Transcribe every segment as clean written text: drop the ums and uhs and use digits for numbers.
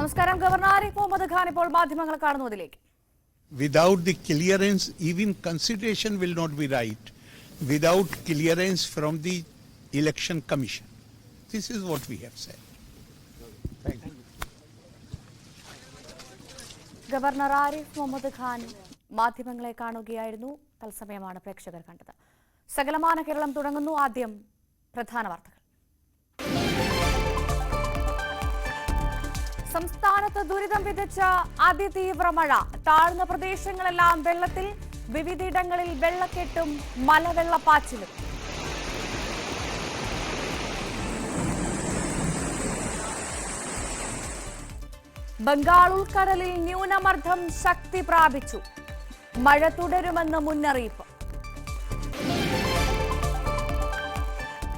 നമസ്കാരം. ഗവർണർ ആരിഫ് മുഹമ്മദ് ഖാൻ ഇപ്പോൾ മാധ്യമങ്ങളെ കാണുന്നതിലേക്ക്. Without the clearance, even consideration will not be right. Without clearance from the Election Commission. This is what we have said. Thank you. Governor Arif Mohammad Khan മാധ്യമങ്ങളെ കാണുകയായിരുന്നു. തത്സമയമാണ് പ്രേക്ഷകർ കണ്ടത്. സകലമാന കേരളം തുടങ്ങുന്നു. ആദ്യം പ്രധാന വാർത്തകൾ. സംസ്ഥാനത്ത് ദുരിതം വിതച്ച അതിതീവ്ര മഴ. താഴ്ന്ന പ്രദേശങ്ങളെല്ലാം വെള്ളത്തിൽ, വിവിധയിടങ്ങളിൽ വെള്ളക്കെട്ടും മലവെള്ളപ്പാച്ചിലും. ബംഗാൾ ഉൾക്കടലിൽ ന്യൂനമർദ്ദം ശക്തി പ്രാപിച്ചു. മഴ തുടരുമെന്ന് മുന്നറിയിപ്പ്.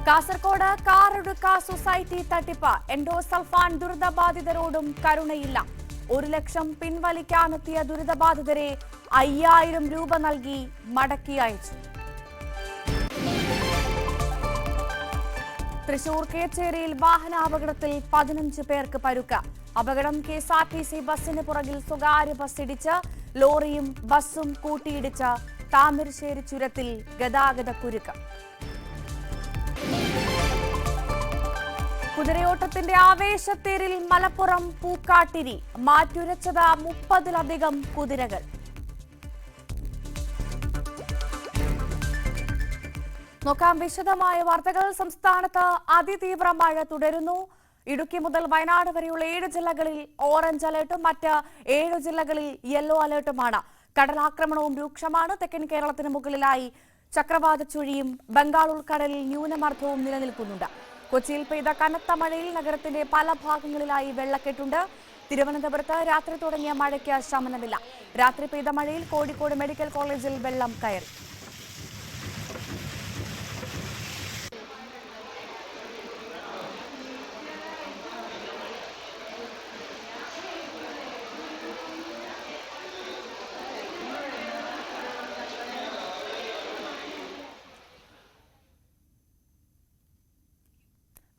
കാസർകോട് കാറൊടുക്ക സൊസൈറ്റി തട്ടിപ്പ്. എൻഡോസൾഫാൻ ദുരിതബാധിതരോടും കരുണയില്ല. 1 ലക്ഷം പിൻവലിക്കാനെത്തിയ ദുരിതബാധിതരെ 5000 രൂപ നൽകി മടക്കി അയച്ചു. തൃശൂർ കേച്ചേരിയിൽ വാഹനാപകടത്തിൽ 15 പേർക്ക് പരുക്ക്. അപകടം KSRTC ബസിന് പുറകിൽ സ്വകാര്യ ബസ് ഇടിച്ച് ലോറിയും ബസും കൂട്ടിയിടിച്ച താമരശ്ശേരി ചുരത്തിൽ ഗതാഗത കുരുക്ക്. കുതിരയോട്ടത്തിന്റെ ആവേശത്തേരിൽ മലപ്പുറം പൂക്കാട്ടിരി. മാറ്റുരച്ചത് 30-ലധികം കുതിരകൾ. നോക്കാം വിശദമായ വാർത്തകൾ. സംസ്ഥാനത്ത് അതിതീവ്ര മഴ തുടരുന്നു. ഇടുക്കി മുതൽ വയനാട് വരെയുള്ള 7 ജില്ലകളിൽ ഓറഞ്ച് അലർട്ടും മറ്റ് 7 ജില്ലകളിൽ യെല്ലോ അലർട്ടുമാണ്. കടലാക്രമണവും രൂക്ഷമാണ്. തെക്കൻ കേരളത്തിന് മുകളിലായി ചക്രവാത ചുഴിയും ബംഗാൾ ഉൾക്കടലിൽ ന്യൂനമർദ്ദവും നിലനിൽക്കുന്നുണ്ട്. കൊച്ചിയിൽ പെയ്ത കനത്ത മഴയിൽ നഗരത്തിന്റെ പല ഭാഗങ്ങളിലായി വെള്ളക്കെട്ടുണ്ട്. തിരുവനന്തപുരത്ത് രാത്രി തുടങ്ങിയ മഴയ്ക്ക് ശമനമില്ല. രാത്രി പെയ്ത മഴയിൽ കോഴിക്കോട് മെഡിക്കൽ കോളേജിൽ വെള്ളം കയറി.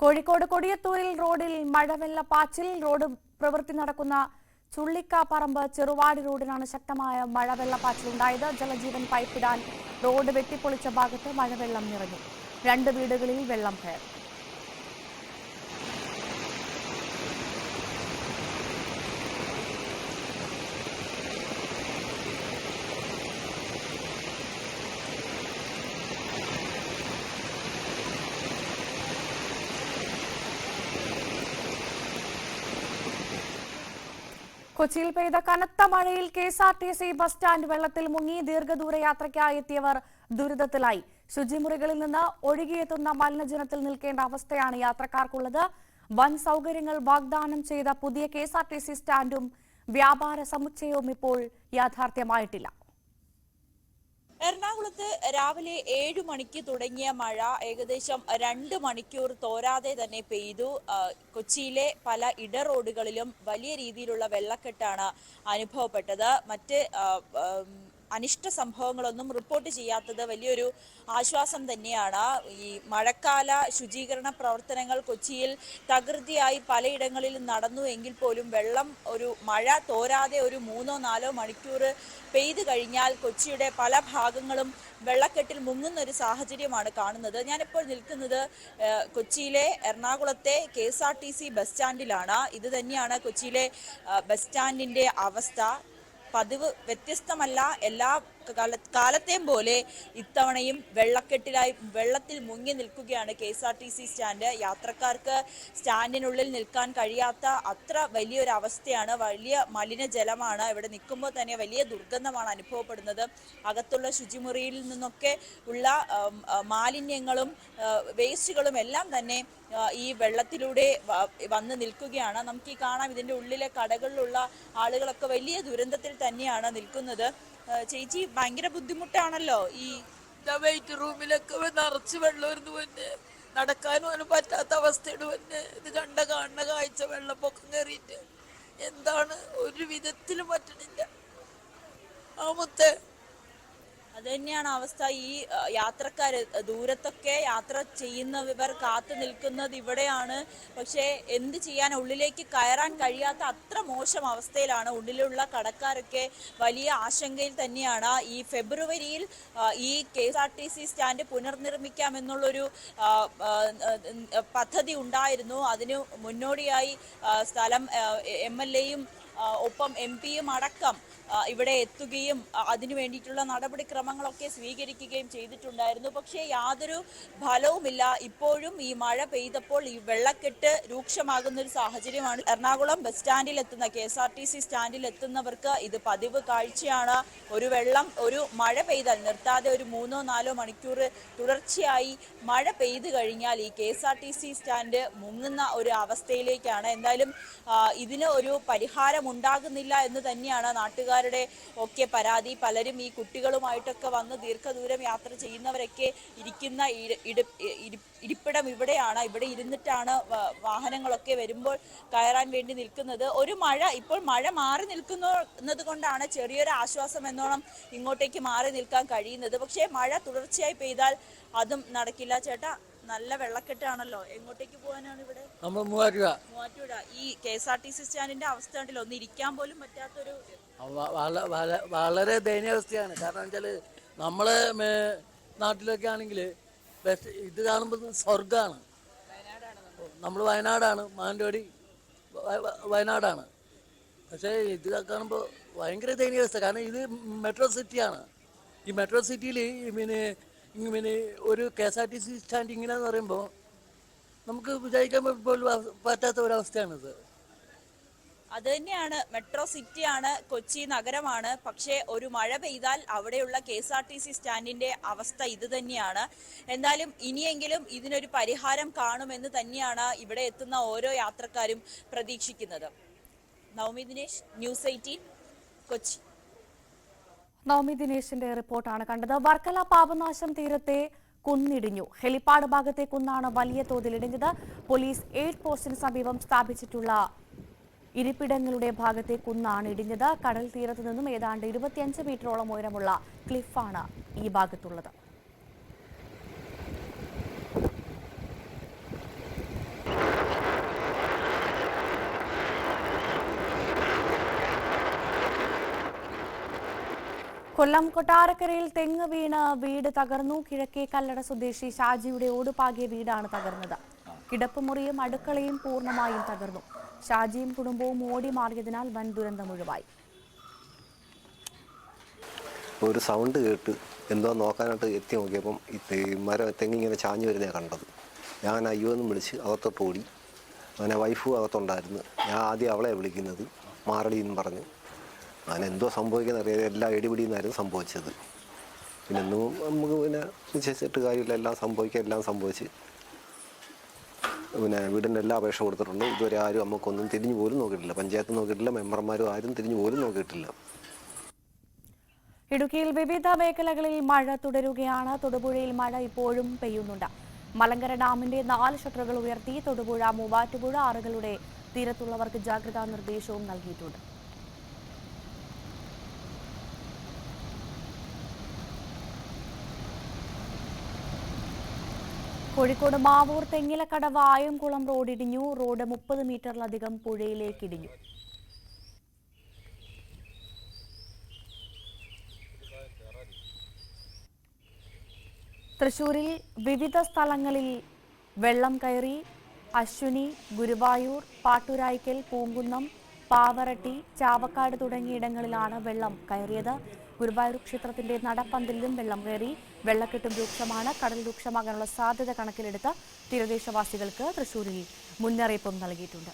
കോഴിക്കോട് കൊടിയത്തൂരിൽ റോഡിൽ മഴവെള്ളപ്പാച്ചിൽ. റോഡ് പ്രവൃത്തി നടക്കുന്ന ചുള്ളിക്കാപ്പറമ്പ് ചെറുവാടി റോഡിനാണ് ശക്തമായ മഴവെള്ളപ്പാച്ചിലുണ്ടായത്. ജലജീവൻ പൈപ്പിടാൻ റോഡ് വെട്ടിപ്പൊളിച്ച ഭാഗത്ത് മഴവെള്ളം നിറഞ്ഞു. 2 വീടുകളിൽ വെള്ളം കയറി. കൊച്ചിയിൽ പെയ്ത കനത്ത മഴയിൽ KSRTC ബസ് സ്റ്റാൻഡ് വെള്ളത്തിൽ മുങ്ങി. ദീർഘദൂര യാത്രയ്ക്കായി എത്തിയവർ ദുരിതത്തിലായി. ശുചിമുറികളിൽ നിന്ന് ഒഴുകിയെത്തുന്ന മലിനജലത്തിൽ നിൽക്കേണ്ട അവസ്ഥയാണ് യാത്രക്കാർക്കുള്ളത്. വൻ സൗകര്യങ്ങൾ വാഗ്ദാനം ചെയ്ത പുതിയ KSRTC സ്റ്റാൻഡും വ്യാപാര സമുച്ചയവും ഇപ്പോൾ യാഥാർത്ഥ്യമായിട്ടില്ല. എറണാകുളത്ത് രാവിലെ 7 മണിക്ക് തുടങ്ങിയ മഴ ഏകദേശം 2 മണിക്കൂർ തോരാതെ തന്നെ പെയ്തു. കൊച്ചിയിലെ പല ഇടറോഡുകളിലും വലിയ രീതിയിലുള്ള വെള്ളക്കെട്ടാണ് അനുഭവപ്പെട്ടത്. മറ്റ് അനിഷ്ട സംഭവങ്ങളൊന്നും റിപ്പോർട്ട് ചെയ്യാത്തത് വലിയൊരു ആശ്വാസം തന്നെയാണ്. ഈ മഴക്കാല ശുചീകരണ പ്രവർത്തനങ്ങൾ കൊച്ചിയിൽ തകൃതിയായി പലയിടങ്ങളിൽ നടന്നു എങ്കിൽ പോലും വെള്ളം ഒരു മഴ തോരാതെ ഒരു 3-4 മണിക്കൂർ പെയ്തു കഴിഞ്ഞാൽ കൊച്ചിയുടെ പല ഭാഗങ്ങളും വെള്ളക്കെട്ടിൽ മുങ്ങുന്ന ഒരു സാഹചര്യമാണ് കാണുന്നത്. ഞാനിപ്പോൾ നിൽക്കുന്നത് കൊച്ചിയിലെ എറണാകുളത്തെ KSRTC ബസ് സ്റ്റാൻഡിലാണ്. ഇത് തന്നെയാണ് കൊച്ചിയിലെ ബസ് സ്റ്റാൻഡിൻ്റെ അവസ്ഥ. പതിവ് വ്യത്യസ്തമല്ല. എല്ലാ കാലത്തെയും പോലെ ഇത്തവണയും വെള്ളത്തിൽ മുങ്ങി നിൽക്കുകയാണ് KSRTC സ്റ്റാൻഡ്. യാത്രക്കാർക്ക് സ്റ്റാൻഡിനുള്ളിൽ നിൽക്കാൻ കഴിയാത്ത അത്ര വലിയൊരു അവസ്ഥയാണ്. വലിയ മലിനജലമാണ്. ഇവിടെ നിൽക്കുമ്പോൾ തന്നെ വലിയ ദുർഗന്ധമാണ് അനുഭവപ്പെടുന്നത്. അകത്തുള്ള ശുചിമുറിയിൽ നിന്നൊക്കെ ഉള്ള മാലിന്യങ്ങളും വേസ്റ്റുകളും എല്ലാം തന്നെ ഈ വെള്ളത്തിലൂടെ വന്ന് നിൽക്കുകയാണ്. നമുക്ക് ഈ കാണാം, ഇതിൻ്റെ ഉള്ളിലെ കടകളിലുള്ള ആളുകളൊക്കെ വലിയ ദുരന്തത്തിൽ തന്നെയാണ് നിൽക്കുന്നത്. ചേച്ചി, ഭയങ്കര ബുദ്ധിമുട്ടാണല്ലോ. ഈ വെയിറ്റ് റൂമിലൊക്കെ നിറച്ച് വെള്ളമായിരുന്നു. പിന്നെ നടക്കാനും പറ്റാത്ത അവസ്ഥയുടെ പിന്നെ ഇത് കാണുന്ന കാഴ്ച, വെള്ളപ്പൊക്കം കയറിയിട്ട് എന്താണ് ഒരു വിധത്തിലും പറ്റണില്ല. ആ മുത്തേ, അത് തന്നെയാണ് അവസ്ഥ. ഈ യാത്രക്കാർ ദൂരത്തൊക്കെ യാത്ര ചെയ്യുന്നവർ കാത്തു നിൽക്കുന്നത് ഇവിടെയാണ്. പക്ഷേ എന്ത് ചെയ്യാൻ, ഉള്ളിലേക്ക് കയറാൻ കഴിയാത്ത അത്ര മോശം അവസ്ഥയിലാണ്. ഉള്ളിലുള്ള കടക്കാരൊക്കെ വലിയ ആശങ്കയിൽ തന്നെയാണ്. ഈ ഫെബ്രുവരിയിൽ ഈ KSRTC സ്റ്റാൻഡ് പുനർനിർമ്മിക്കാമെന്നുള്ളൊരു പദ്ധതി ഉണ്ടായിരുന്നു. അതിനു മുന്നോടിയായി സ്ഥലം MLA-യും ഒപ്പം MP-യും അടക്കം ഇവിടെ എത്തുകയും അതിനു വേണ്ടിയിട്ടുള്ള നടപടിക്രമങ്ങളൊക്കെ സ്വീകരിക്കുകയും ചെയ്തിട്ടുണ്ടായിരുന്നു. പക്ഷേ യാതൊരു ഫലവുമില്ല. ഇപ്പോഴും ഈ മഴ പെയ്തപ്പോൾ ഈ വെള്ളക്കെട്ട് രൂക്ഷമാകുന്ന ഒരു സാഹചര്യമാണ്. എറണാകുളം ബസ് സ്റ്റാൻഡിൽ എത്തുന്ന KSRTC സ്റ്റാൻഡിൽ എത്തുന്നവർക്ക് ഇത് പതിവ് കാഴ്ചയാണ്. ഒരു മഴ പെയ്താൽ നിർത്താതെ ഒരു 3-4 മണിക്കൂർ തുടർച്ചയായി മഴ പെയ്തു കഴിഞ്ഞാൽ ഈ KSRTC സ്റ്റാൻഡ് മുങ്ങുന്ന ഒരു അവസ്ഥയിലേക്കാണ്. എന്തായാലും ഇതിന് ഒരു പരിഹാരം ഉണ്ടാകുന്നില്ല എന്ന് തന്നെയാണ് നാട്ടുകാരുടെ ഒക്കെ പരാതി. പലരും ഈ കുട്ടികളുമായിട്ടൊക്കെ വന്ന് ദീർഘദൂരം യാത്ര ചെയ്യുന്നവരൊക്കെ ഇരിക്കുന്ന ഇരിപ്പിടം ഇവിടെയാണ്. ഇവിടെ ഇരുന്നിട്ടാണ് വാഹനങ്ങളൊക്കെ വരുമ്പോൾ കയറാൻ വേണ്ടി നിൽക്കുന്നത്. ഇപ്പോൾ മഴ മാറി നിൽക്കുന്നത് കൊണ്ടാണ് ചെറിയൊരു ആശ്വാസം എന്നോണം ഇങ്ങോട്ടേക്ക് മാറി നിൽക്കാൻ കഴിയുന്നത്. പക്ഷേ മഴ തുടർച്ചയായി പെയ്താൽ അതും നടക്കില്ല. ചേട്ടാ, നല്ല വെള്ളക്കെട്ടാണല്ലോ. എങ്ങോട്ടേക്ക് പോകാനാണ് ഇവിടെ? നമ്മൾ മൂവാറ്റുപുഴ. ഈ KSRTC സ്റ്റാൻഡിന്റെ അവസ്ഥ ഉണ്ടല്ലോ, ഒന്ന് ഇരിക്കാൻ പോലും പറ്റാത്തൊരു വളരെ ദയനീയാവസ്ഥയാണ്. കാരണം വെച്ചാൽ നമ്മളെ നാട്ടിലൊക്കെ ആണെങ്കിൽ ഇത് കാണുമ്പോൾ സ്വർഗമാണ്. നമ്മൾ വയനാടാണ്, മാനന്തവാടി വയനാടാണ്. പക്ഷേ ഇത് കാണുമ്പോൾ ഭയങ്കര ദയനീയാവസ്ഥ. കാരണം ഇത് മെട്രോ സിറ്റിയാണ്. ഈ മെട്രോ സിറ്റിയിൽ പിന്നെ ഒരു KSRTC സ്റ്റാൻഡ് ഇങ്ങനെയെന്ന് പറയുമ്പോൾ നമുക്ക് വിചാരിക്കാൻ പോലും പറ്റാത്ത ഒരവസ്ഥയാണിത്. അത് തന്നെയാണ്, മെട്രോ സിറ്റിയാണ്, കൊച്ചി നഗരമാണ്. പക്ഷേ ഒരു മഴ പെയ്താൽ അവിടെയുള്ള KSRTC സ്റ്റാൻഡിന്റെ അവസ്ഥ ഇത് തന്നെയാണ്. എന്നാലും ഇനിയെങ്കിലും ഇതിനൊരു പരിഹാരം കാണുമെന്ന് തന്നെയാണ് ഇവിടെ എത്തുന്ന ഓരോ യാത്രക്കാരും പ്രതീക്ഷിക്കുന്നത്. നവമി ദിനേശ്, News 18, കൊച്ചി. നവമി ദിനേശിന്റെ റിപ്പോർട്ടാണ് കണ്ടത്. വർക്കല പാപനാശം തീരത്തെ കുന്നിടിഞ്ഞു. ഹെലിപ്പാഡ് ഭാഗത്തെ കുന്നാണ് വലിയ തോതിൽ ഇടിഞ്ഞത്. പോലീസ് എയ്ഡ് പോസ്റ്റിന് സമീപം സ്ഥാപിച്ചിട്ടുള്ള ഇരിപ്പിടങ്ങളുടെ ഭാഗത്തെ കുന്നാണ് ഇടിഞ്ഞത്. കടൽ തീരത്തു നിന്നും ഏതാണ്ട് 25 മീറ്ററോളം ഉയരമുള്ള ക്ലിഫാണ് ഈ ഭാഗത്തുള്ളത്. കൊല്ലം കൊട്ടാരക്കരയിൽ തെങ്ങ് വീണ് വീട് തകർന്നു. കിഴക്കേ കല്ലട സ്വദേശി ഷാജിയുടെ ഓടുപാകിയ വീടാണ് തകർന്നത്. കിടപ്പുമുറിയും അടുക്കളയും പൂർണ്ണമായും തകർന്നു. ഷാജിയും കുടുംബവും ഓടി മാറിയതിനാൽ വൻ ദുരന്തമൊഴിവായി. ഒരു സൗണ്ട് കേട്ട് എന്തോ നോക്കാനായിട്ട് എത്തി നോക്കിയപ്പം തെങ്ങിങ്ങനെ ചാഞ്ഞു വരുന്നതാണ് കണ്ടത്. ഞാൻ അയ്യോ എന്ന് വിളിച്ച് അകത്തോട്ട് ഓടി. അങ്ങനെ വൈഫും അകത്തുണ്ടായിരുന്നു. ഞാൻ ആദ്യം അവളെ വിളിക്കുന്നത്, മാറടി എന്ന് പറഞ്ഞു. അങ്ങനെ എന്തോ സംഭവിക്കുന്ന അറിയാതെ എല്ലാ ഇടിപിടിയെന്നായിരുന്നു സംഭവിച്ചത്. പിന്നെ നമുക്ക് വിശ്വസിച്ചിട്ട് കാര്യമില്ല. എല്ലാം സംഭവിച്ച് വീടിൻ്റെ എല്ലാ അപേക്ഷ കൊടുത്തിട്ടുണ്ട്. ഇതുവരെ ആരും നമുക്കൊന്നും തിരിഞ്ഞു പോലും നോക്കിയിട്ടില്ല. പഞ്ചായത്ത് നോക്കിയിട്ടില്ല, മെമ്പർമാരും ആരും തിരിഞ്ഞു പോലും നോക്കിയിട്ടില്ല. ഇടുക്കിയിൽ വിവിധ മേഖലകളിൽ മഴ തുടരുകയാണ്. തൊടുപുഴയിൽ മഴ ഇപ്പോഴും പെയ്യുന്നുണ്ട്. മലങ്കര ഡാമിന്റെ 4 ഷട്ടറുകൾ ഉയർത്തി. തൊടുപുഴ, മൂവാറ്റുപുഴ ആറുകളുടെ തീരത്തുള്ളവർക്ക് ജാഗ്രതാ നിർദ്ദേശവും നൽകിയിട്ടുണ്ട്. കോഴിക്കോട് മാവൂർ തെങ്ങിലക്കടവ് ആയംകുളം റോഡ് ഇടിഞ്ഞു. റോഡ് 30 മീറ്ററിലധികം പുഴയിലേക്ക് ഇടിഞ്ഞു. തൃശൂരിൽ വിവിധ സ്ഥലങ്ങളിൽ വെള്ളം കയറി. അശ്വിനി, ഗുരുവായൂർ, പാട്ടുരായ്ക്കൽ, പൂങ്കുന്നം, പാവറട്ടി, ചാവക്കാട് തുടങ്ങിയിടങ്ങളിലാണ് വെള്ളം കയറിയത്. ഗുരുവായൂർ ക്ഷേത്രത്തിന്റെ നടപ്പന്തലിലും വെള്ളം കയറി. വെള്ളക്കെട്ടും രൂക്ഷമാണ്. കടൽ രൂക്ഷമാകാനുള്ള സാധ്യത കണക്കിലെടുത്ത് തീരദേശവാസികൾക്ക് തൃശൂരിൽ മുന്നറിയിപ്പും നൽകിയിട്ടുണ്ട്.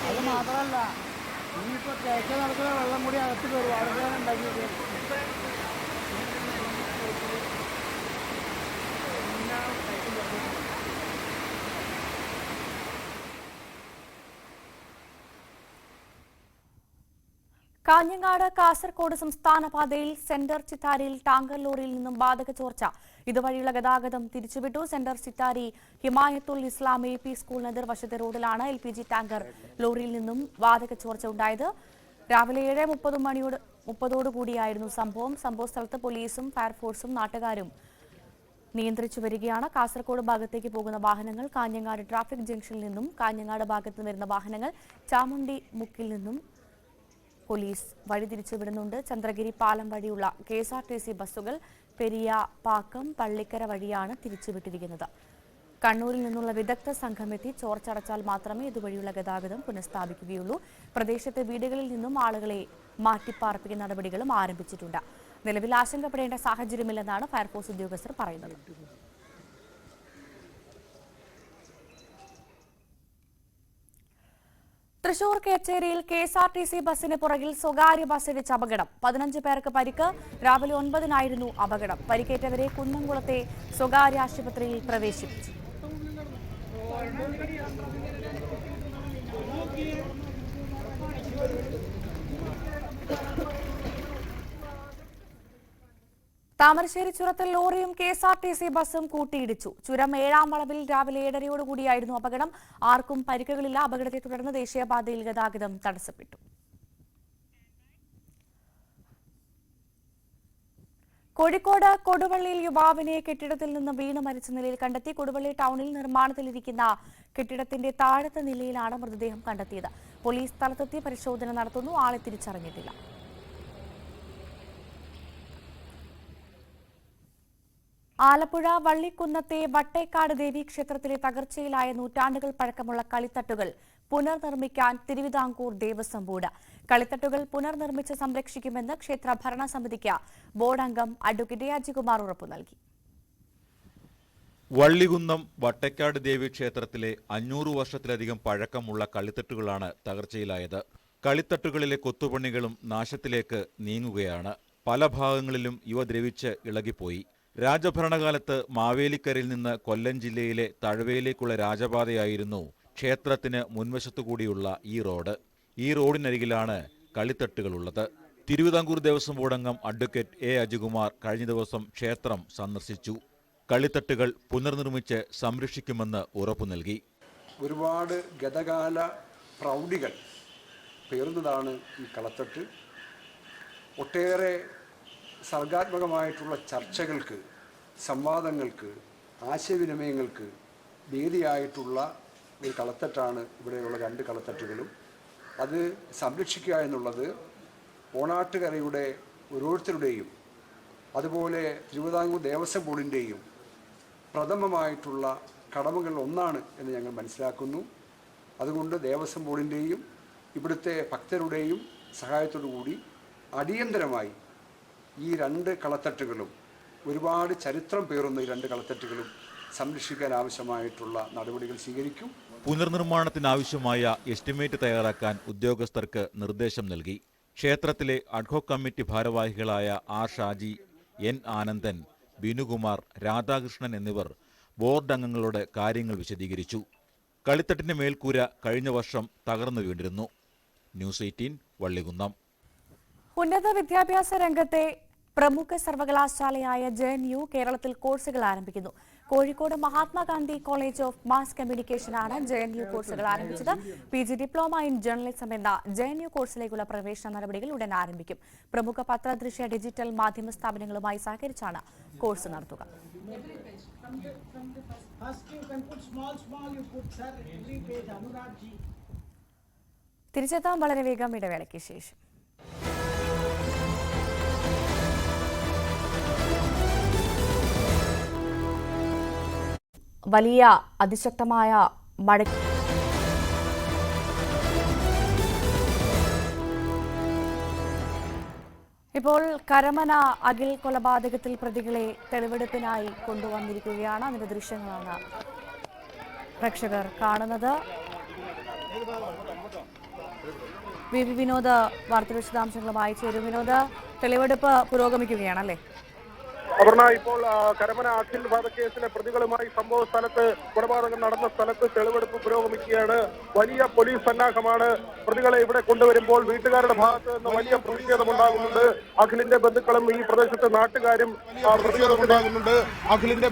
അത് മാത്രമല്ല, ഇനിയിപ്പോൾ തേക്ക നടക്കുന്ന വെള്ളം കൂടി അകത്ത് കയറും. അവിടെ ഉണ്ടാക്കിയത് കാഞ്ഞങ്ങാട് കാസർഗോഡ് സംസ്ഥാന പാതയിൽ സെന്റർ ചിത്താരിയിൽ ടാങ്കർ ലോറിയിൽ നിന്നും വാതക ചോർച്ച. ഇതുവഴിയുള്ള ഗതാഗതം തിരിച്ചുവിട്ടു. സെന്റർ ചിത്താരി ഹിമായത്തുൽ ഇസ്ലാം AP സ്കൂളിന് എതിർവശത്തെ റോഡിലാണ് LPG ടാങ്കർ ലോറിയിൽ നിന്നും വാതക ചോർച്ച ഉണ്ടായത്. രാവിലെ 7:30 സംഭവം. സംഭവസ്ഥലത്ത് പോലീസും ഫയർഫോഴ്സും നാട്ടുകാരും നിയന്ത്രിച്ചു വരികയാണ്. കാസർഗോഡ് ഭാഗത്തേക്ക് പോകുന്ന വാഹനങ്ങൾ കാഞ്ഞങ്ങാട് ട്രാഫിക് ജംഗ്ഷനിൽ നിന്നും, കാഞ്ഞങ്ങാട് ഭാഗത്ത് വരുന്ന വാഹനങ്ങൾ ചാമുണ്ടി മുക്കിൽ നിന്നും പോലീസ് വഴിതിരിച്ചു വിടുന്നുണ്ട്. ചന്ദ്രഗിരി പാലം വഴിയുള്ള KSRTC ബസ്സുകൾ പെരിയ, പാക്കം, പള്ളിക്കര വഴിയാണ് തിരിച്ചുവിട്ടിരിക്കുന്നത്. കണ്ണൂരിൽ നിന്നുള്ള വിദഗ്ധ സംഘമെത്തി ചോർച്ചടച്ചാൽ മാത്രമേ ഇതുവഴിയുള്ള ഗതാഗതം പുനഃസ്ഥാപിക്കുകയുള്ളൂ. പ്രദേശത്തെ വീടുകളിൽ നിന്നും ആളുകളെ മാറ്റിപ്പാർപ്പിക്കുന്ന നടപടികളും ആരംഭിച്ചിട്ടുണ്ട്. നിലവിൽ ആശങ്കപ്പെടേണ്ട സാഹചര്യമില്ലെന്നാണ് ഫയർഫോഴ്സ് ഉദ്യോഗസ്ഥർ പറയുന്നത്. തൃശൂർ കേച്ചേരിയിൽ KSRTC ബസിന് പുറകിൽ സ്വകാര്യ ബസ് ഇടിച്ച് അപകടം. 15 പേർക്ക് പരിക്ക്. രാവിലെ 9-നായിരുന്നു അപകടം. പരിക്കേറ്റവരെ കുന്നംകുളത്തെ സ്വകാര്യ ആശുപത്രിയിൽ പ്രവേശിപ്പിച്ചു. താമരശ്ശേരി ചുരത്തിൽ ലോറിയും KSRTC ബസും കൂട്ടിയിടിച്ചു. ചുരം 7-ാം വളവിൽ രാവിലെ 7:30യോടുകൂടിയായിരുന്നു അപകടം. ആർക്കും പരിക്കുകളില്ല. അപകടത്തെ തുടർന്ന് ദേശീയപാതയിൽ ഗതാഗതം തടസ്സപ്പെട്ടു. കോഴിക്കോട് കൊടുവള്ളിയിൽ യുവാവിനെ കെട്ടിടത്തിൽ നിന്ന് വീണ് മരിച്ച നിലയിൽ കണ്ടെത്തി. കൊടുവള്ളി ടൗണിൽ നിർമ്മാണത്തിലിരിക്കുന്ന കെട്ടിടത്തിന്റെ താഴത്തെ നിലയിലാണ് മൃതദേഹം കണ്ടെത്തിയത്. പോലീസ് സ്ഥലത്തെത്തി പരിശോധന നടത്തുന്നു. ആളെ തിരിച്ചറിഞ്ഞിട്ടില്ല. ആലപ്പുഴ വള്ളിക്കുന്നത്തെ വട്ടേക്കാട് ദേവീക്ഷേത്രത്തിലെ തകർച്ചയിലായ നൂറ്റാണ്ടുകൾ പഴക്കമുള്ള കളിത്തട്ടുകൾ പുനർനിർമ്മിക്കാൻ തിരുവിതാംകൂർ ദേവസ്വം ബോർഡ്. കളിത്തട്ടുകൾ പുനർനിർമ്മിച്ച് സംരക്ഷിക്കുമെന്ന് ക്ഷേത്ര ഭരണസമിതിക്ക് ബോർഡ് അംഗം അഡ്വക്കേറ്റ് അജികുമാർ ഉറപ്പു നൽകി. വള്ളികുന്നം വട്ടേക്കാട് ദേവീക്ഷേത്രത്തിലെ 500 വർഷത്തിലധികം പഴക്കമുള്ള കളിത്തട്ടുകളാണ് തകർച്ചയിലായത്. കളിത്തട്ടുകളിലെ കൊത്തുപണികളും നാശത്തിലേക്ക് നീങ്ങുകയാണ്. പല ഭാഗങ്ങളിലും ഇവ ദ്രവിച്ച് ഇളകിപ്പോയി. രാജഭരണകാലത്ത് മാവേലിക്കരയിൽ നിന്ന് കൊല്ലം ജില്ലയിലെ തഴവയിലേക്കുള്ള രാജപാതയായിരുന്നു ക്ഷേത്രത്തിന് മുൻവശത്തുകൂടിയുള്ള ഈ റോഡ്. ഈ റോഡിനരികിലാണ് കളിത്തട്ടുകളുള്ളത്. തിരുവിതാംകൂർ ദേവസ്വം ബോർഡ് അംഗം അഡ്വക്കേറ്റ് അജികുമാർ കഴിഞ്ഞ ദിവസം ക്ഷേത്രം സന്ദർശിച്ചു. കളിത്തട്ടുകൾ പുനർനിർമ്മിച്ച് സംരക്ഷിക്കുമെന്ന് ഉറപ്പു നൽകി. ഒരുപാട് ഗതകാല പ്രൗഢികൾ പേർന്നതാണ് ഈ കളത്തട്ട്. ഒട്ടേറെ സർഗാത്മകമായിട്ടുള്ള ചർച്ചകൾക്ക്, സംവാദങ്ങൾക്ക്, ആശയവിനിമയങ്ങൾക്ക് വേദിയായിട്ടുള്ള ഒരു കളത്തട്ടാണ് ഇവിടെയുള്ള 2 കളത്തട്ടുകളും. അത് സംരക്ഷിക്കുക എന്നുള്ളത് ഓണാട്ടുകരയുടെ ഓരോരുത്തരുടെയും അതുപോലെ തിരുവിതാംകൂർ ദേവസ്വം ബോർഡിൻ്റെയും പ്രഥമമായിട്ടുള്ള കടമകൾ ഒന്നാണ് എന്ന് ഞങ്ങൾ മനസ്സിലാക്കുന്നു. അതുകൊണ്ട് ദേവസ്വം ബോർഡിൻ്റെയും ഇവിടുത്തെ ഭക്തരുടെയും സഹായത്തോടു കൂടി അടിയന്തരമായി ഈ 2 കളത്തട്ടുകളും, ഒരുപാട് ചരിത്രം പേറുന്ന ഈ 2 കളത്തട്ടുകളും സംരക്ഷിക്കാൻ ആവശ്യമായിട്ടുള്ള നടപടികൾ സ്വീകരിക്കും. പുനർനിർമ്മാണത്തിനാവശ്യമായ എസ്റ്റിമേറ്റ് തയ്യാറാക്കാൻ ഉദ്യോഗസ്ഥർക്ക് നിർദ്ദേശം നൽകി. ക്ഷേത്രത്തിലെ അഡ്ഹോക് കമ്മിറ്റി ഭാരവാഹികളായ R. ഷാജി, N. ആനന്ദൻ, ബിനുകുമാർ, രാധാകൃഷ്ണൻ എന്നിവർ ബോർഡ് അംഗങ്ങളോട് കാര്യങ്ങൾ വിശദീകരിച്ചു. കളിത്തട്ടിന്റെ മേൽക്കൂര കഴിഞ്ഞ വർഷം തകർന്നു വീണിരുന്നു. ന്യൂസ് 18 വള്ളികുന്നം. ഉന്നത വിദ്യാഭ്യാസ രംഗത്തെ പ്രമുഖ സർവകലാശാലയായ JNU കേരളത്തിൽ കോഴ്സുകൾ ആരംഭിക്കുന്നു. Kozhikode Mahatma Gandhi college of mass കമ്മ്യൂണിക്കേഷനാണ് JNU കോഴ്സുകൾ ആരംഭിച്ചത്. PG ഡിപ്ലോമ ഇൻ ജേർണലിസം എന്ന JNU കോഴ്സിലേക്കുള്ള പ്രവേശന നടപടികൾ ഉടൻ ആരംഭിക്കും. പ്രമുഖ പത്രദൃശ്യ ഡിജിറ്റൽ മാധ്യമ സ്ഥാപനങ്ങളുമായി സഹകരിച്ചാണ് കോഴ്സ് നടത്തുക. തിരിച്ചെത്താൻ വളരെ വേഗം ഇടവേളയ്ക്ക് ശേഷം. വലിയ അതിശക്തമായ മഴ ഇപ്പോൾ കരമന അഖിൽ കൊലപാതകത്തിൽ പ്രതികളെ തെളിവെടുപ്പിനായി കൊണ്ടുവന്നിരിക്കുകയാണ്. അതിന്റെ ദൃശ്യങ്ങളാണ് പ്രേക്ഷകർ കാണുന്നത്. വിനോദ് വാർത്താ വിശദാംശങ്ങളുമായി ചേരും. വിനോദ്, തെളിവെടുപ്പ് പുരോഗമിക്കുകയാണല്ലേ? അപർണ, ഇപ്പോൾ കരമന അഖിൽ വധക്കേസിലെ പ്രതികളുമായി സംഭവ സ്ഥലത്ത് കൊലപാതകം നടന്ന സ്ഥലത്ത് തെളിവെടുപ്പ് പുരോഗമിക്കുകയാണ്. വലിയ പോലീസ് സന്നാഹമാണ്. പ്രതികളെ ഇവിടെ കൊണ്ടുവരുമ്പോൾ വീട്ടുകാരുടെ ഭാഗത്ത് നിന്ന് വലിയ പ്രതിഷേധമുണ്ടാകുന്നുണ്ട്. അഖിലിന്റെ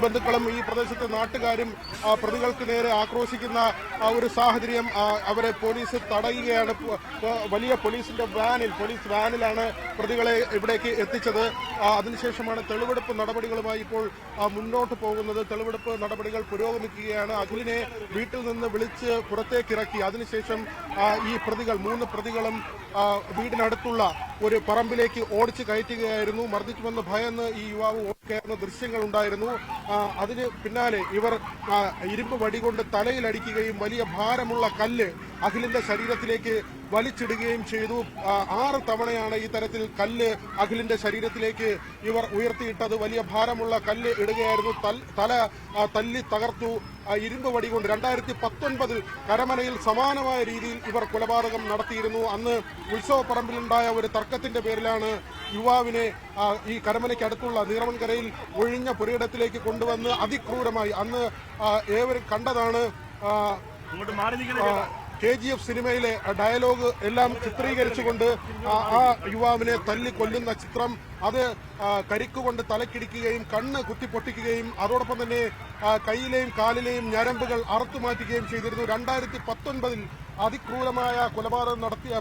ബന്ധുക്കളും ഈ പ്രദേശത്തെ നാട്ടുകാരും പ്രതികൾക്ക് നേരെ ആക്രോശിക്കുന്ന ഒരു സാഹചര്യം അവരെ പോലീസ് തടയുകയാണ്. വലിയ പോലീസ് വാനിലാണ് പ്രതികളെ ഇവിടേക്ക് എത്തിച്ചത്. അതിനുശേഷമാണ് തെളിവെടുപ്പ് നടപടികളുമായി ഇപ്പോൾ മുന്നോട്ട് പോകുന്നത്. തെളിവെടുപ്പ് നടപടികൾ പുരോഗമിക്കുകയാണ്. അഖിലിനെ വീട്ടിൽ നിന്ന് വിളിച്ച് പുറത്തേക്കിറക്കി. അതിനുശേഷം ഈ പ്രതികൾ 3 പ്രതികളും വീടിനടുത്തുള്ള ഒരു പറമ്പിലേക്ക് ഓടിച്ചു കയറ്റുകയായിരുന്നു. മർദ്ദിക്കുമെന്ന് ഭയന്ന് ഈ യുവാവ് ഓടിക്കയറുന്ന ദൃശ്യങ്ങൾ ഉണ്ടായിരുന്നു. അതിന് പിന്നാലെ ഇവർ ഇരുമ്പ് വടികൊണ്ട് തലയിലടിക്കുകയും വലിയ ഭാരമുള്ള കല്ല് അഖിലിന്റെ ശരീരത്തിലേക്ക് വലിച്ചിടുകയും ചെയ്തു. 6 തവണയാണ് ഈ തരത്തിൽ കല്ല് അഖിലിന്റെ ശരീരത്തിലേക്ക് ഇവർ ഉയർത്തിയിട്ടത്. വലിയ ഭാരമുള്ള കല്ല് ഇടുകയായിരുന്നു. തല തല്ലി തകർത്തു. ഇരുമ്പ് വടി കൊണ്ട് 2019 കരമനയിൽ സമാനമായ രീതിയിൽ ഇവർ കൊലപാതകം നടത്തിയിരുന്നു. അന്ന് ഉത്സവപ്പറമ്പിലുണ്ടായ ഒരു തർക്കത്തിന്റെ പേരിലാണ് യുവാവിനെ ഈ കരമനയ്ക്ക് അടുത്തുള്ള നീറവൻകരയിൽ ഒഴിഞ്ഞ പുരയിടത്തിലേക്ക് കൊണ്ടുവന്ന് അതിക്രൂരമായി അന്ന് ഏവരും കണ്ടതാണ്. KGF സിനിമയിലെ ഡയലോഗ് എല്ലാം ചിത്രീകരിച്ചുകൊണ്ട് ആ യുവാവിനെ തല്ലി കൊല്ലുന്ന ചിത്രം അത് കരിക്കുകൊണ്ട് തലക്കിടിക്കുകയും കണ്ണ് കുത്തിപ്പൊട്ടിക്കുകയും അതോടൊപ്പം തന്നെ കൈയിലെയും കാലിലെയും ഞരമ്പുകൾ അറുത്തുമാറ്റുകയും ചെയ്തിരുന്നു. 2019 അതിക്രൂരമായ കൊലപാതകം നടത്തിയ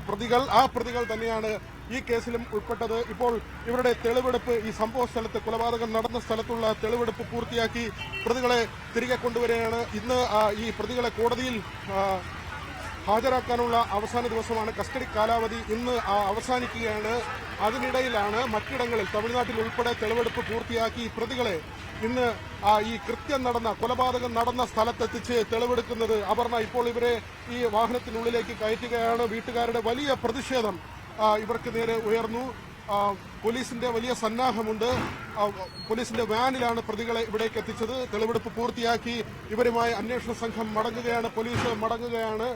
പ്രതികൾ തന്നെയാണ് ഈ കേസിലും ഉൾപ്പെട്ടത്. ഇപ്പോൾ ഇവരുടെ തെളിവെടുപ്പ് ഈ സംഭവ സ്ഥലത്ത് കൊലപാതകം നടന്ന സ്ഥലത്തുള്ള തെളിവെടുപ്പ് പൂർത്തിയാക്കി പ്രതികളെ തിരികെ കൊണ്ടുവരികയാണ്. ഇന്ന് ഈ പ്രതികളെ കോടതിയിൽ ഹാജരാക്കാനുള്ള അവസാന ദിവസമാണ്. കസ്റ്റഡി കാലാവധി ഇന്ന് അവസാനിക്കുകയാണ്. അതിനിടയിലാണ് മറ്റിടങ്ങളിൽ തമിഴ്നാട്ടിൽ ഉൾപ്പെടെ തെളിവെടുപ്പ് പൂർത്തിയാക്കി പ്രതികളെ ഇന്ന് ഈ കൊലപാതകം നടന്ന സ്ഥലത്തെത്തിച്ച് തെളിവെടുക്കുന്നത്. അപർണ, ഇപ്പോൾ ഇവരെ ഈ വാഹനത്തിനുള്ളിലേക്ക് കയറ്റുകയാണ്. വീട്ടുകാരുടെ വലിയ പ്രതിഷേധം ഇവർക്ക് നേരെ ഉയർന്നു. പോലീസിന്റെ വലിയ സന്നാഹമുണ്ട്. പോലീസിന്റെ വാനിലാണ് പ്രതികളെ ഇവിടേക്ക് എത്തിച്ചത്. തെളിവെടുപ്പ് പൂർത്തിയാക്കി ഇവരുമായി അന്വേഷണ സംഘം മടങ്ങുകയാണ്. പോലീസ് മടങ്ങുകയാണ്.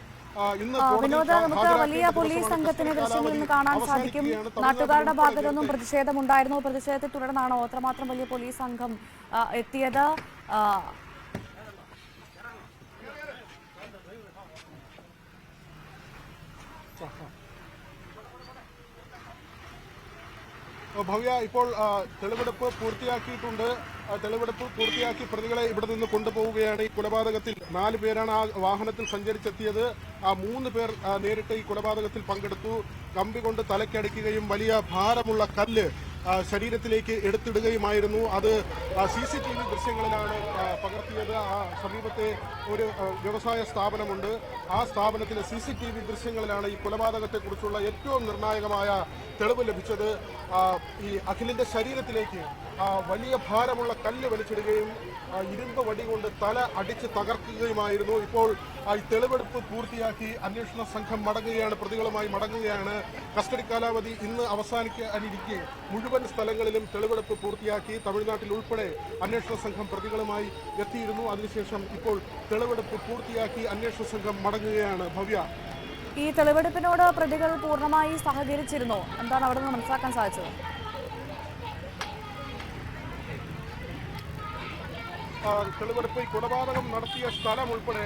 വിനോദ, നമുക്ക് വലിയ പോലീസ് സംഘത്തിന് ദൃശ്യങ്ങളിൽ നിന്ന് കാണാൻ സാധിക്കും. നാട്ടുകാരുടെ ഭാഗത്തുനിന്നും പ്രതിഷേധമുണ്ടായിരുന്നു. പ്രതിഷേധത്തെ തുടർന്നാണോ അത്രമാത്രം വലിയ പോലീസ് സംഘം എത്തിയത്? ഭവ്യ, ഇപ്പോൾ തെളിവെടുപ്പ് പൂർത്തിയാക്കിയിട്ടുണ്ട്. തെളിവെടുപ്പ് പൂർത്തിയാക്കി പ്രതികളെ ഇവിടെ നിന്ന് കൊണ്ടുപോവുകയാണ്. ഈ കൊലപാതകത്തിൽ 4 പേരാണ് ആ വാഹനത്തിൽ സഞ്ചരിച്ചെത്തിയത്. 3 പേർ നേരിട്ട് ഈ കൊലപാതകത്തിൽ പങ്കെടുത്തു. കമ്പി കൊണ്ട് തലക്കടിക്കുകയും വലിയ ഭാരമുള്ള കല്ല് ശരീരത്തിലേക്ക് എടുത്തിടുകയുമായിരുന്നു. അത് CCTV ദൃശ്യങ്ങളിലാണ് പകർത്തിയത്. സമീപത്തെ ഒരു വ്യവസായ സ്ഥാപനമുണ്ട്. ആ സ്ഥാപനത്തിലെ CCTV ദൃശ്യങ്ങളിലാണ് ഈ കൊലപാതകത്തെക്കുറിച്ചുള്ള ഏറ്റവും നിർണായകമായ തെളിവ് ലഭിച്ചത്. ഈ അഖിലിന്റെ ശരീരത്തിലേക്ക് വലിയ ഭാരമുള്ള കല്ല് വലിച്ചിടുകയും ഇരുമ്പ് വടി കൊണ്ട് തല അടിച്ച് തകർക്കുകയുമായിരുന്നു. ഇപ്പോൾ ഈ തെളിവെടുപ്പ് പൂർത്തിയാക്കി അന്വേഷണ സംഘം മടങ്ങുകയാണ്. പ്രതികളുമായി മടങ്ങുകയാണ്. കസ്റ്റഡി കാലാവധി ഇന്ന് അവസാനിക്കാനിരിക്കെ മുഴുവൻ സ്ഥലങ്ങളിലും തെളിവെടുപ്പ് പൂർത്തിയാക്കി. തമിഴ്നാട്ടിൽ ഉൾപ്പെടെ അന്വേഷണ സംഘം പ്രതികളുമായി എത്തിയിരുന്നു. അതിനുശേഷം ഇപ്പോൾ തെളിവെടുപ്പ് പൂർത്തിയാക്കി അന്വേഷണ സംഘം മടങ്ങുകയാണ്. ഭവ്യ, ഈ തെളിവെടുപ്പിനോട് പ്രതികൾ പൂർണ്ണമായി സഹകരിച്ചിരുന്നോ? എന്താണ് അവിടെ നിന്ന് മനസ്സിലാക്കാൻ സാധിച്ചത്? തെളിവെടുപ്പ് കൊലപാതകം നടത്തിയ സ്ഥലം ഉൾപ്പെടെ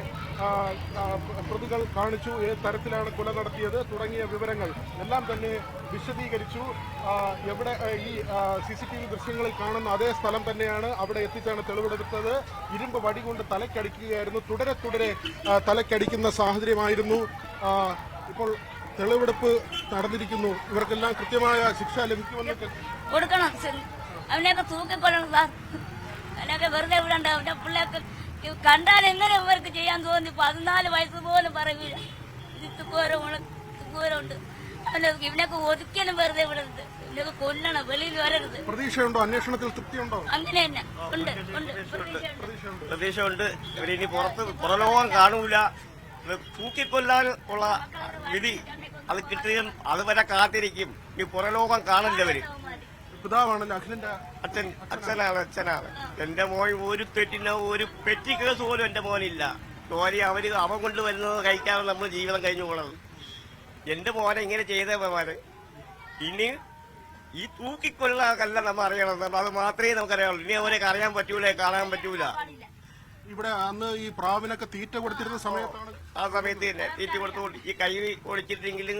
പ്രതികൾ കാണിച്ചു. ഏത് തരത്തിലാണ് കൊല നടത്തിയത് തുടങ്ങിയ വിവരങ്ങൾ എല്ലാം തന്നെ വിശദീകരിച്ചു. എവിടെ ഈ CCTV ദൃശ്യങ്ങളിൽ കാണുന്ന അതേ സ്ഥലം തന്നെയാണ്. അവിടെ എത്തിച്ചാണ് തെളിവെടുത്തത്. ഇരുമ്പ് വടി കൊണ്ട് തലക്കടിക്കുകയായിരുന്നു. തുടരെ തലക്കടിക്കുന്ന സാഹചര്യമായിരുന്നു. ഇപ്പോൾ തെളിവെടുപ്പ് നടന്നിരിക്കുന്നു. ഇവർക്കെല്ലാം കൃത്യമായ ശിക്ഷ ലഭിക്കുമെന്ന് കൊടുക്കണം. അവനെയൊക്കെ തൂക്കിക്കൊള്ളണം സാർ. അവനൊക്കെ വെറുതെ വിടണ്ട. അവന്റെ പിള്ളേർക്ക് കണ്ടാൽ എങ്ങനെ ഇവർക്ക് ചെയ്യാൻ തോന്നി? 14 വയസ്സ് പോലും പറയില്ല. തുക്കൂരമുണ്ട്. ഇവനൊക്കെ ഒരിക്കലും വെറുതെ വിടരുത്. ഇവനൊക്കെ കൊല്ലണം. വെളിയിൽ വരരുത്. പ്രതീക്ഷയുണ്ടോ? അന്വേഷണത്തിൽ തൃപ്തിയുണ്ടോ? അങ്ങനെ തന്നെ ഉണ്ട്. പ്രതീക്ഷയുണ്ട്. ഇവരിനി പുറലോകം കാണൂല. തൂക്കിക്കൊല്ലാൻ ഉള്ള വിധി അത് കിട്ടുകയും അതുവരെ കാത്തിരിക്കും. ഈ പുറലോകം കാണില്ലവര്. പിതാവാണല്ലോ അഖിലിന്റെ അച്ഛനാണ്. എന്റെ മോൻ ഒരു ഒരു പെറ്റി കേസ് പോലും എന്റെ മോനില്ല. അവൻ കൊണ്ടുവരുന്നത് കഴിക്കാതെ നമ്മൾ ജീവിതം കഴിഞ്ഞു പോണത്. എന്റെ മോനെ ഇങ്ങനെ ചെയ്തേ പോവാന്. ഇനി ഈ തൂക്കിക്കൊല്ലാകല്ല നമ്മൾ അറിയണം. അത് മാത്രമേ നമുക്കറിയാവുള്ളൂ. ഇനി അവരെ അറിയാൻ പറ്റൂല, കാണാൻ പറ്റൂല. ഇവിടെ അന്ന് ഈ പ്രാവിനൊക്കെ തീറ്റ കൊടുത്തിരുന്ന സമയത്താണ് ആ സമയത്ത് തന്നെ തീറ്റ കൊടുത്തുകൊണ്ട് ഈ കൈ ഒളിച്ചിട്ടെങ്കിലും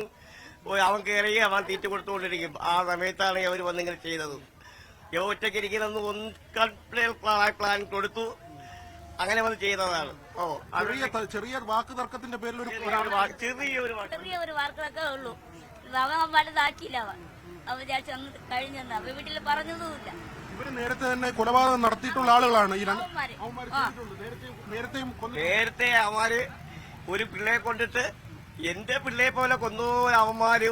അവൻ കയറി അവൻ തീറ്റ കൊടുത്തുകൊണ്ടിരിക്കും. ആ സമയത്താണ് അവർ വന്നിങ്ങനെ ചെയ്തത്. ഒറ്റയ്ക്ക് ഇരിക്കുന്ന പ്ലാൻ കൊടുത്തു, അങ്ങനെ വന്ന് ചെയ്തതാണ്. ചെറിയ വാക്ക് തർക്കത്തിന്റെ പേരിൽ ചെറിയൊരു വാർത്തയൊക്കെ ഉള്ളൂ. അവൻ വലുതാക്കിയില്ല. അവൻ കഴിഞ്ഞെന്ന് അവ വീട്ടിൽ പറഞ്ഞതുമില്ല. ഇവര് നേരത്തെ തന്നെ കൊലപാതകം നടത്തിയിട്ടുള്ള ആളുകളാണ്. നേരത്തെ അവന്മാര് ഒരു പിള്ളയെ കൊണ്ടിട്ട് എന്റെ പിള്ളയെ പോലെ കൊന്നു അവന്മാര്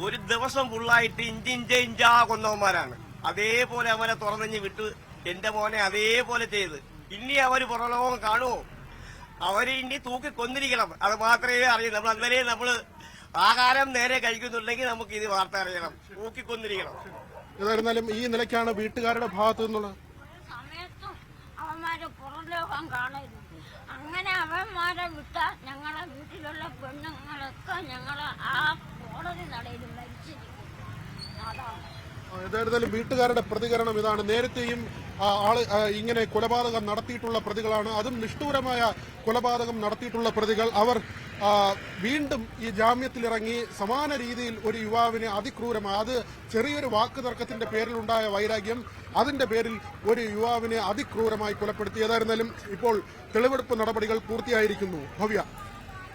ഒരു ദിവസം ഫുള്ളായിട്ട് ഇഞ്ചാ കൊന്നവന്മാരാണ്. അതേപോലെ അവനെ തുറന്നഞ്ഞ് വിട്ട് എന്റെ മോനെ അതേപോലെ ചെയ്ത് ഇനി അവര് പുറലോകം കാണുമോ? അവര് ഇനി തൂക്കി കൊന്നിരിക്കണം. അത് മാത്രമേ അറിയൂ. നമ്മൾ അതുവരെ നമ്മള് ആഹാരം നേരെ കഴിക്കുന്നുണ്ടെങ്കിൽ നമുക്ക് ഇത് വാർത്ത അറിയണം. തൂക്കി കൊന്നിരിക്കണം. ഏതായിരുന്നാലും ഈ നിലയ്ക്കാണ് വീട്ടുകാരുടെ ഭാഗത്തു നിന്നുള്ള സമയത്തും അവന്മാരെ പുറലോകം കാണരുത്. അങ്ങനെ അവന്മാരെ വിട്ടാൽ ഞങ്ങളെ വീട്ടിലുള്ള പെണ്ണുങ്ങളൊക്കെ ഞങ്ങളെ ആ കോടതി നടയിൽ മരിച്ചിരിക്കും. അതാണ് ഏതായിരുന്നാലും വീട്ടുകാരുടെ പ്രതികരണം ഇതാണ്. നേരത്തെയും ആള് ഇങ്ങനെ കൊലപാതകം നടത്തിയിട്ടുള്ള പ്രതികളാണ്. അതും നിഷ്ഠൂരമായ കൊലപാതകം നടത്തിയിട്ടുള്ള പ്രതികൾ. അവർ വീണ്ടും ഈ ജാമ്യത്തിലിറങ്ങി സമാന രീതിയിൽ ഒരു യുവാവിനെ അതിക്രൂരമായി, അത് ചെറിയൊരു വാക്ക് തർക്കത്തിന്റെ പേരിലുണ്ടായ വൈരാഗ്യം, അതിന്റെ പേരിൽ ഒരു യുവാവിനെ അതിക്രൂരമായി കൊലപ്പെടുത്തി. ഏതായിരുന്നാലും ഇപ്പോൾ തെളിവെടുപ്പ് നടപടികൾ പൂർത്തിയായിരിക്കുന്നു. ഭവ്യ,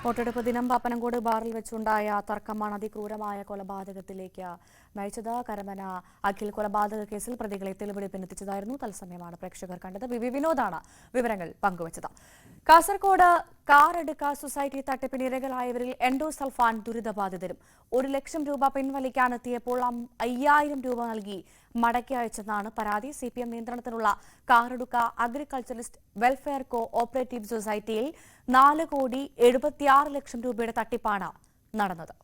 വോട്ടെടുപ്പ് ദിനം പാപ്പനംകോട് ബാറിൽ വെച്ചുണ്ടായ തർക്കമാണ് അതിക്രൂരമായ കൊലപാതകത്തിലേക്ക് നയിച്ചത്. കരമന അഖിൽ കൊലപാതക കേസിൽ പ്രതികളെ തെളിവെടുപ്പിനെത്തിച്ചതായിരുന്നു. തത്സമയമാണ് പ്രേക്ഷകർ കണ്ടത്. വിനോദാണ് വിവരങ്ങൾ പങ്കുവച്ചത്. കാസർകോട് കാർ എടുക്ക സൊസൈറ്റി തട്ടിപ്പിന് ഇരകളായവരിൽ എൻഡോസൾഫാൻ ദുരിതബാധിതരും 1 ലക്ഷം രൂപ പിൻവലിക്കാനെത്തിയപ്പോൾ 5000 രൂപ നൽകി മടക്കി അയച്ചെന്നാണ് പരാതി. CPM നിയന്ത്രണത്തിലുള്ള കാറെടുക്ക അഗ്രികൾച്ചറിസ്റ്റ് വെൽഫെയർ കോ ഓപ്പറേറ്റീവ് സൊസൈറ്റിയിൽ 4,76,00,000 രൂപയുടെ തട്ടിപ്പാണ് നടന്നത്.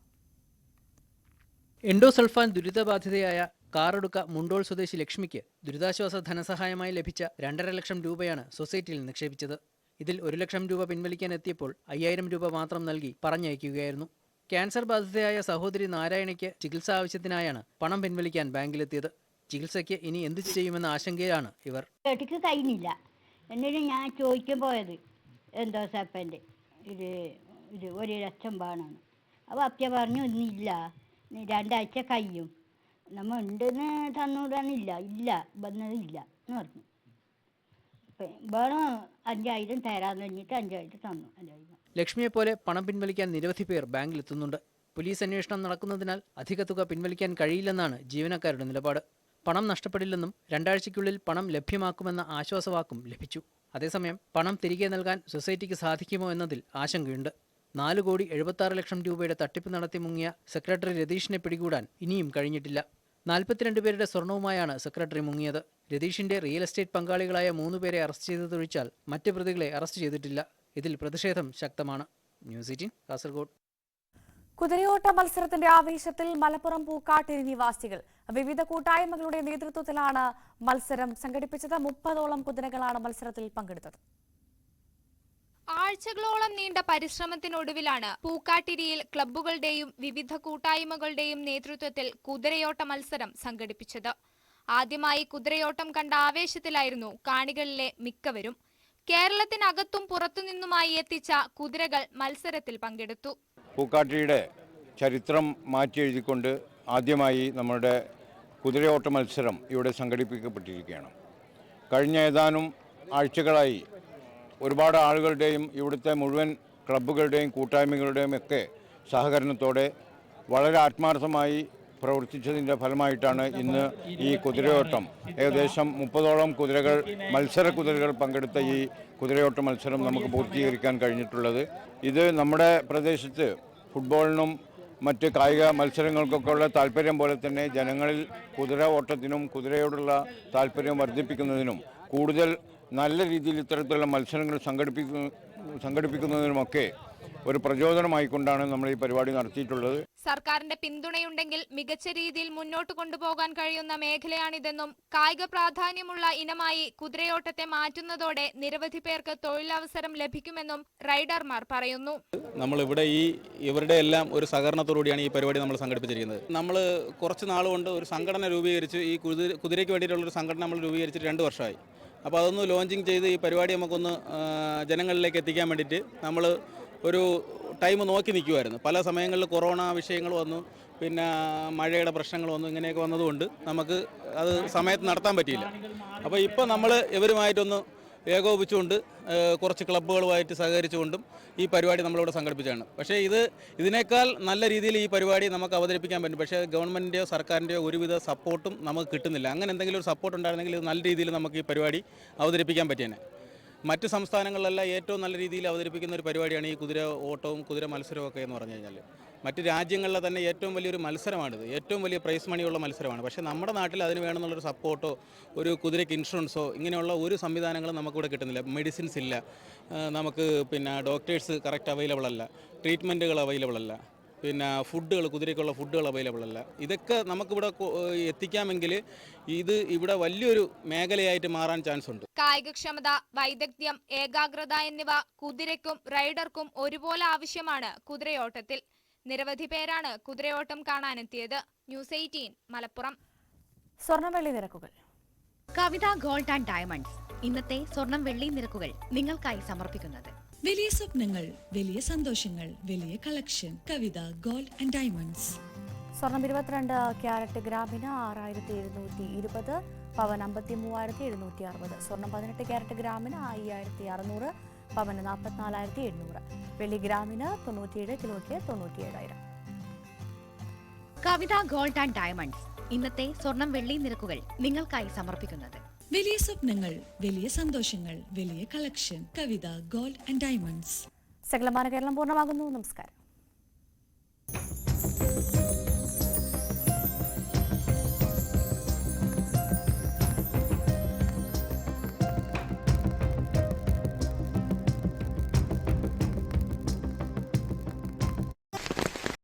എൻഡോസൾഫാൻ ദുരിതബാധിതയായ കാറടുക്ക മുണ്ടോൾ സ്വദേശി ലക്ഷ്മിക്ക് ദുരിതാശ്വാസ ധനസഹായമായി ലഭിച്ച 2.5 ലക്ഷം രൂപയാണ് സൊസൈറ്റിയിൽ നിക്ഷേപിച്ചത്. ഇതിൽ 1 ലക്ഷം രൂപ പിൻവലിക്കാൻ എത്തിയപ്പോൾ 5000 രൂപ മാത്രം നൽകി പറഞ്ഞയക്കുകയായിരുന്നു. ക്യാൻസർ ബാധിതയായ സഹോദരി നാരായണയ്ക്ക് ചികിത്സാ ആവശ്യത്തിനായാണ് പണം പിൻവലിക്കാൻ ബാങ്കിലെത്തിയത്. ചികിത്സയ്ക്ക് ഇനി എന്ത് ചെയ്യുമെന്ന ആശങ്കയിലാണ് ഇവർ. കേട്ടിക്ക് കഴിഞ്ഞില്ല. എന്നിട്ട് ഞാൻ ചോദിക്കാൻ പോയത് എൻഡോസൾഫാൻ്റെ ഇത് 1 ലക്ഷം വേണമെന്ന്. അപ്പോൾ അപ്പ പറഞ്ഞു ഒന്നുമില്ല, 2 ആഴ്ച കഴിയും, നമ്മൾ ഉണ്ടെന്ന് തന്നൂടാനില്ല, ഇല്ല വന്നതില്ല എന്ന് പറഞ്ഞു. വേണം 5000 തരാന്ന് പറഞ്ഞിട്ട് 5000 തന്നു. 5000. ലക്ഷ്മിയെപ്പോലെ പണം പിൻവലിക്കാൻ നിരവധി പേർ ബാങ്കിലെത്തുന്നുണ്ട്. പോലീസ് അന്വേഷണം നടക്കുന്നതിനാൽ അധിക തുക പിൻവലിക്കാൻ കഴിയില്ലെന്നാണ് ജീവനക്കാരുടെ നിലപാട്. പണം നഷ്ടപ്പെടില്ലെന്നും 2 ആഴ്ചയ്ക്കുള്ളിൽ പണം ലഭ്യമാക്കുമെന്ന ആശ്വാസവാക്കും ലഭിച്ചു. അതേസമയം പണം തിരികെ നൽകാൻ സൊസൈറ്റിക്ക് സാധിക്കുമോ എന്നതിൽ ആശങ്കയുണ്ട്. 4,76,00,000 രൂപയുടെ തട്ടിപ്പ് നടത്തി മുങ്ങിയ സെക്രട്ടറി രതീഷിനെ പിടികൂടാൻ ഇനിയും കഴിഞ്ഞിട്ടില്ല. 42 പേരുടെ സ്വർണവുമായാണ് സെക്രട്ടറി മുങ്ങിയത്. രതീഷിന്റെ റിയൽ എസ്റ്റേറ്റ് പങ്കാളികളായ 3 പേരെ അറസ്റ്റ് ചെയ്തതൊഴിച്ചാൽ മറ്റ് പ്രതികളെ അറസ്റ്റ് ചെയ്തിട്ടില്ല. ഇതിൽ പ്രതിഷേധം ശക്തമാണ്. ന്യൂസ് 18 കാസർഗോഡ്. കുതിരയോട്ട മത്സരത്തിന്റെ ആവേശത്തിൽ മലപ്പുറം പൂക്കാട്ടിരി നിവാസികൾ വിവിധ കൂട്ടായ്മകളുടെ നേതൃത്വത്തിലാണ് മത്സരം സംഘടിപ്പിച്ചത്. 30ഓളം കുതിരകളാണ് മത്സരത്തിൽ പങ്കെടുത്തത്. ആഴ്ചകളോളം നീണ്ട പരിശ്രമത്തിനൊടുവിലാണ് പൂക്കാട്ടിരിയിൽ ക്ലബ്ബുകളുടെയും വിവിധ കൂട്ടായ്മകളുടെയും നേതൃത്വത്തിൽ കുതിരയോട്ട മത്സരം സംഘടിപ്പിച്ചത്. ആദ്യമായി കുതിരയോട്ടം കണ്ട ആവേശത്തിലായിരുന്നു കാണികളിലെ മിക്കവരും. കേരളത്തിനകത്തും പുറത്തുനിന്നുമായി എത്തിച്ച കുതിരകൾ മത്സരത്തിൽ പങ്കെടുത്തു. പൂക്കാട്ടിരിയുടെ ചരിത്രം മാറ്റിയെഴുതിക്കൊണ്ട് ആദ്യമായി നമ്മുടെ കുതിരയോട്ട മത്സരം ഇവിടെ സംഘടിപ്പിക്കപ്പെട്ടിരിക്കുകയാണ്. കഴിഞ്ഞ ഏതാനും ആഴ്ചകളായി ഒരുപാട് ആളുകളുടെയും ഇവിടുത്തെ മുഴുവൻ ക്ലബ്ബുകളുടെയും കൂട്ടായ്മകളുടെയും ഒക്കെ സഹകരണത്തോടെ വളരെ ആത്മാർത്ഥമായി പ്രവർത്തിച്ചതിൻ്റെ ഫലമായിട്ടാണ് ഇന്ന് ഈ കുതിരയോട്ടം ഏകദേശം 30ഓളം കുതിരകൾ മത്സര കുതിരകൾ പങ്കെടുത്ത ഈ കുതിരയോട്ട മത്സരം നമുക്ക് പൂർത്തീകരിക്കാൻ കഴിഞ്ഞിട്ടുള്ളത്. ഇത് നമ്മുടെ പ്രദേശത്ത് ഫുട്ബോളിനും മറ്റ് കായിക മത്സരങ്ങൾക്കൊക്കെ ഉള്ള താല്പര്യം പോലെ തന്നെ ജനങ്ങളിൽ കുതിര ഓട്ടത്തിനും കുതിരയോടുള്ള താല്പര്യം വർദ്ധിപ്പിക്കുന്നതിനും കൂടുതൽ നല്ല രീതിയിൽ ഇത്തരത്തിലുള്ള മത്സരങ്ങൾ സംഘടിപ്പിക്കുന്നതിനുമൊക്കെ ഒരു പ്രചോദനമായിക്കൊണ്ടാണ് നമ്മൾ ഈ പരിപാടി നടത്തിയിട്ടുള്ളത്. സർക്കാരിന്റെ പിന്തുണയുണ്ടെങ്കിൽ മികച്ച രീതിയിൽ മുന്നോട്ട് കൊണ്ടുപോകാൻ കഴിയുന്ന മേഖലയാണിതെന്നും കായിക പ്രാധാന്യമുള്ള ഇനമായി കുതിരയോട്ടത്തെ മാറ്റുന്നതോടെ നിരവധി പേർക്ക് തൊഴിലവസരം ലഭിക്കുമെന്നും റൈഡർമാർ പറയുന്നു. നമ്മൾ ഇവിടെ ഇവരുടെ എല്ലാം ഒരു സഹകരണത്തോടുകൂടിയാണ് ഈ പരിപാടി നമ്മൾ സംഘടിപ്പിച്ചിരിക്കുന്നത്. നമ്മൾ കുറച്ച് നാളുകൊണ്ട് ഒരു സംഘടന രൂപീകരിച്ച് ഈ കുതിരയ്ക്ക് വേണ്ടിയിട്ടുള്ളൊരു സംഘടന നമ്മൾ രൂപീകരിച്ചിട്ട് 2 വർഷമായി. അപ്പോൾ അതൊന്ന് ലോഞ്ചിങ് ചെയ്ത് ഈ പരിപാടി നമുക്കൊന്ന് ജനങ്ങളിലേക്ക് എത്തിക്കാൻ വേണ്ടിയിട്ട് നമ്മൾ ഒരു ടൈം നോക്കി നിൽക്കുമായിരുന്നു. പല സമയങ്ങളിൽ കൊറോണ വിഷയങ്ങൾ വന്നു, പിന്നെ മഴയുടെ പ്രശ്നങ്ങൾ വന്നു, ഇങ്ങനെയൊക്കെ വന്നതുകൊണ്ട് നമുക്ക് അത് സമയത്ത് നടത്താൻ പറ്റിയില്ല. അപ്പോൾ ഇപ്പോൾ നമ്മൾ ഇവരുമായിട്ടൊന്ന് ഏകോപിച്ചുകൊണ്ട് കുറച്ച് ക്ലബ്ബുകളുമായിട്ട് സഹകരിച്ചുകൊണ്ടും ഈ പരിപാടി നമ്മളിവിടെ സംഘടിപ്പിച്ചാണ്. പക്ഷേ ഇതിനേക്കാൾ നല്ല രീതിയിൽ ഈ പരിപാടി നമുക്ക് അവതരിപ്പിക്കാൻ പറ്റും. പക്ഷേ ഗവൺമെൻറ്റിൻ്റെയോ സർക്കാരിൻ്റെയോ ഒരുവിധ സപ്പോർട്ടും നമുക്ക് കിട്ടുന്നില്ല. അങ്ങനെ എന്തെങ്കിലും ഒരു സപ്പോർട്ട് ഉണ്ടായിരുന്നെങ്കിൽ ഇത് നല്ല രീതിയിൽ നമുക്ക് ഈ പരിപാടി അവതരിപ്പിക്കാൻ പറ്റിയേനെ. മറ്റ് സംസ്ഥാനങ്ങളിലെല്ലാം ഏറ്റവും നല്ല രീതിയിൽ അവതരിപ്പിക്കുന്ന ഒരു പരിപാടിയാണ് ഈ കുതിര ഓട്ടവും കുതിര മത്സരവും ഒക്കെ എന്ന് പറഞ്ഞു കഴിഞ്ഞാൽ. മറ്റ് രാജ്യങ്ങളിലെ തന്നെ ഏറ്റവും വലിയൊരു മത്സരമാണിത്, ഏറ്റവും വലിയ പ്രൈസ് മണിയുള്ള മത്സരമാണ്. പക്ഷേ നമ്മുടെ നാട്ടിൽ അതിന് വേണമെന്നുള്ളൊരു സപ്പോർട്ടോ ഒരു കുതിരയ്ക്ക് ഇൻഷുറൻസോ ഇങ്ങനെയുള്ള ഒരു സംവിധാനങ്ങളും നമുക്കിവിടെ കിട്ടുന്നില്ല. മെഡിസിൻസ് ഇല്ല, നമുക്ക് പിന്നെ ഡോക്ടേഴ്സ് കറക്റ്റ് അവൈലബിൾ അല്ല, ട്രീറ്റ്മെൻറ്റുകൾ അവൈലബിൾ അല്ല, പിന്നെ ഫുഡുകൾ കുതിരയ്ക്കുള്ള ഫുഡുകൾ അവൈലബിൾ അല്ല. ഇതൊക്കെ നമുക്കിവിടെ എത്തിക്കാമെങ്കിൽ ഇത് ഇവിടെ വലിയൊരു മേഖലയായിട്ട് മാറാൻ ചാൻസ് ഉണ്ട്. കായികക്ഷമത, വൈദഗ്ധ്യം, ഏകാഗ്രത എന്നിവ കുതിരയ്ക്കും റൈഡർക്കും ഒരുപോലെ ആവശ്യമാണ് കുതിരയോട്ടത്തിൽ. നിരവധി പേരാണ് കുതിരയോട്ടം കാണാനെത്തിയത്. ന്യൂസ് 18 മലപ്പുറം. സ്വർണ്ണവെള്ളി നിരക്കുകൾ. കവിത ഗോൾഡ് ആൻഡ് ഡയമണ്ട്സ് ഇന്നത്തെ സ്വർണം വെള്ളി നിരക്കുകൾ നിങ്ങൾക്കായി സമർപ്പിക്കുന്നത്. വലിയ സ്വപ്നങ്ങൾ, വലിയ സന്തോഷങ്ങൾ, വലിയ collection. Kavitha gold and diamonds. സ്വർണം 22 ക്യാരറ്റ് ഗ്രാമിന് 6720, പവൻ 53,760. സ്വർണം 18 ക്യാരറ്റ് ഗ്രാമിന് 5600, പവന് 44,700. വെള്ളി ഗ്രാമിന് 97 കിലോയ്ക്ക് 97,000. കവിത ഗോൾഡ് ആൻഡ് ഡയമണ്ട്സ് ഇന്നത്തെ സ്വർണം വെള്ളി നിരക്കുകൾ നിങ്ങൾക്കായി സമർപ്പിക്കുന്നത്. വലിയ സ്വപ്നങ്ങൾ, വലിയ സന്തോഷങ്ങൾ, വലിയ collection. Kavitha gold and diamonds. സകലമാന കേരളം പൂർണ്ണമാകുന്നു. നമസ്കാരം.